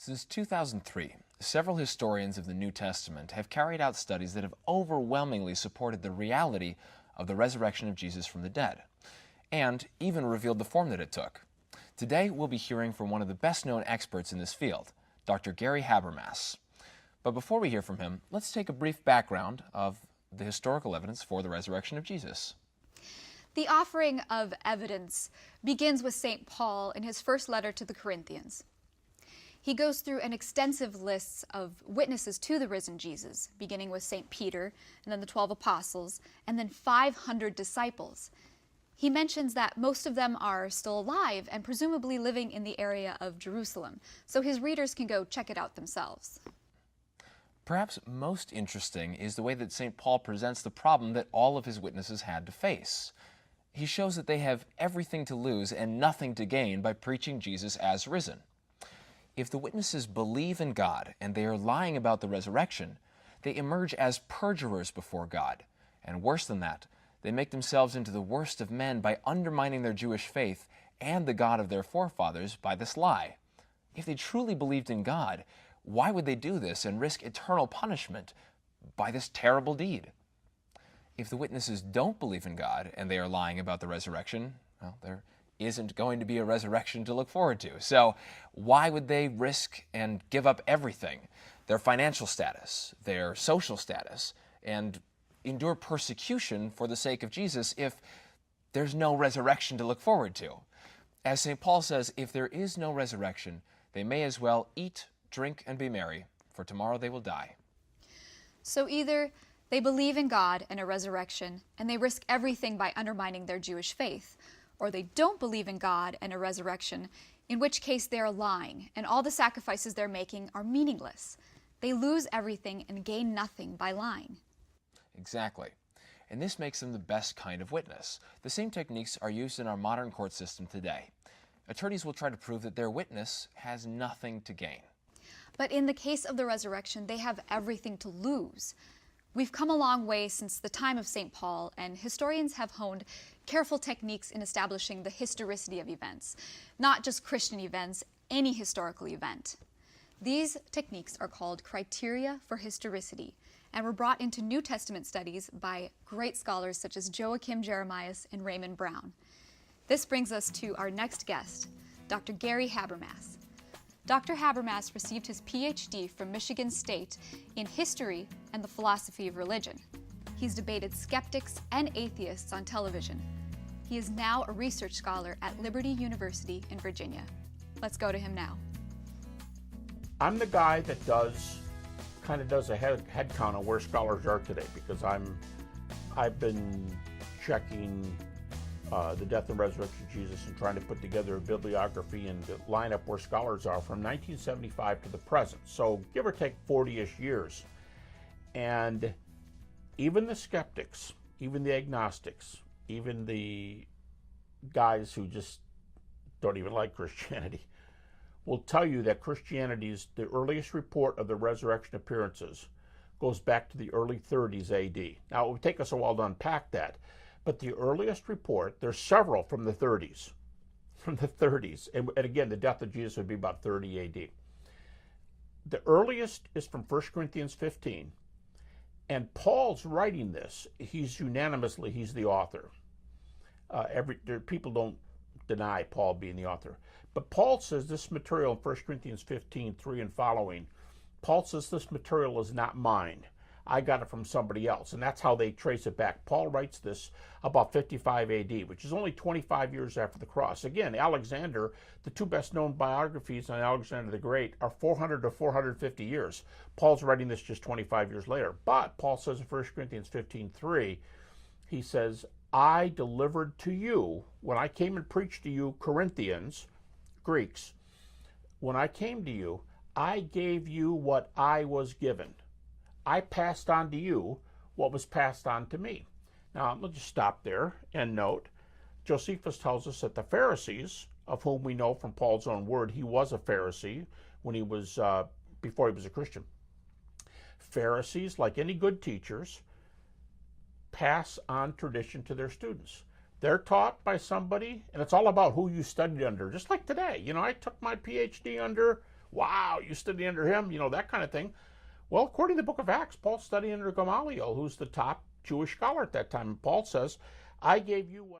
Since 2003, several historians of the New Testament have carried out studies that have overwhelmingly supported the reality of the resurrection of Jesus from the dead, and even revealed the form that it took. Today, we'll be hearing from one of the best-known experts in this field, Dr. Gary Habermas. But before we hear from him, let's take a brief background of the historical evidence for the resurrection of Jesus. The offering of evidence begins with St. Paul in his first letter to the Corinthians. He goes through an extensive list of witnesses to the risen Jesus, beginning with St. Peter, and then the 12 apostles, and then 500 disciples. He mentions that most of them are still alive and presumably living in the area of Jerusalem, so his readers can go check it out themselves. Perhaps most interesting is the way that St. Paul presents the problem that all of his witnesses had to face. He shows that they have everything to lose and nothing to gain by preaching Jesus as risen. If the witnesses believe in God and they are lying about the resurrection, they emerge as perjurers before God. And worse than that, they make themselves into the worst of men by undermining their Jewish faith and the God of their forefathers by this lie. If they truly believed in God, why would they do this and risk eternal punishment by this terrible deed? If the witnesses don't believe in God and they are lying about the resurrection, well, there isn't going to be a resurrection to look forward to. So why would they risk and give up everything, their financial status, their social status, and endure persecution for the sake of Jesus if there's no resurrection to look forward to? As St. Paul says, if there is no resurrection, they may as well eat, drink, and be merry, for tomorrow they will die. So either they believe in God and a resurrection, and they risk everything by undermining their Jewish faith, or they don't believe in God and a resurrection, in which case they are lying, and all the sacrifices they're making are meaningless. They lose everything and gain nothing by lying. Exactly. And this makes them the best kind of witness. The same techniques are used in our modern court system today. Attorneys will try to prove that their witness has nothing to gain. But in the case of the resurrection, they have everything to lose. We've come a long way since the time of St. Paul, and historians have honed careful techniques in establishing the historicity of events, not just Christian events, any historical event. These techniques are called criteria for historicity, and were brought into New Testament studies by great scholars such as Joachim Jeremias and Raymond Brown. This brings us to our next guest, Dr. Gary Habermas. Dr. Habermas received his PhD from Michigan State in history and the philosophy of religion. He's debated skeptics and atheists on television. He is now a research scholar at Liberty University in Virginia. Let's go to him now. I'm the guy that does a head count on where scholars are today, because I've been checking the death and resurrection of Jesus and trying to put together a bibliography and line up where scholars are from 1975 to the present. So give or take 40-ish years. And even the skeptics, even the agnostics, even the guys who just don't even like Christianity, will tell you that Christianity's, the earliest report of the resurrection appearances goes back to the early 30s AD. Now, it would take us a while to unpack that, but the earliest report, there's several from the 30s, and again, the death of Jesus would be about 30 AD. The earliest is from 1 Corinthians 15, and Paul's writing this. He's the author. People don't deny Paul being the author. But Paul says this material in 1 Corinthians 15, 3 and following, Paul says this material is not mine. I got it from somebody else, and that's how they trace it back. Paul writes this about 55 AD, which is only 25 years after the cross. Again, Alexander, the two best-known biographies on Alexander the Great are 400 to 450 years. Paul's writing this just 25 years later. But Paul says in 1 Corinthians 15:3, he says, I delivered to you, when I came and preached to you, Corinthians, Greeks, when I came to you, I gave you what I was given. I passed on to you what was passed on to me. Now, we'll just stop there and note, Josephus tells us that the Pharisees, of whom we know from Paul's own word, he was a Pharisee when he was, before he was a Christian. Pharisees, like any good teachers, pass on tradition to their students. They're taught by somebody, and it's all about who you studied under, just like today. You know, I took my PhD under wow, you study under him, that kind of thing. Well, according to the book of Acts, Paul studied under Gamaliel, who's the top Jewish scholar at that time. And Paul says, I gave you what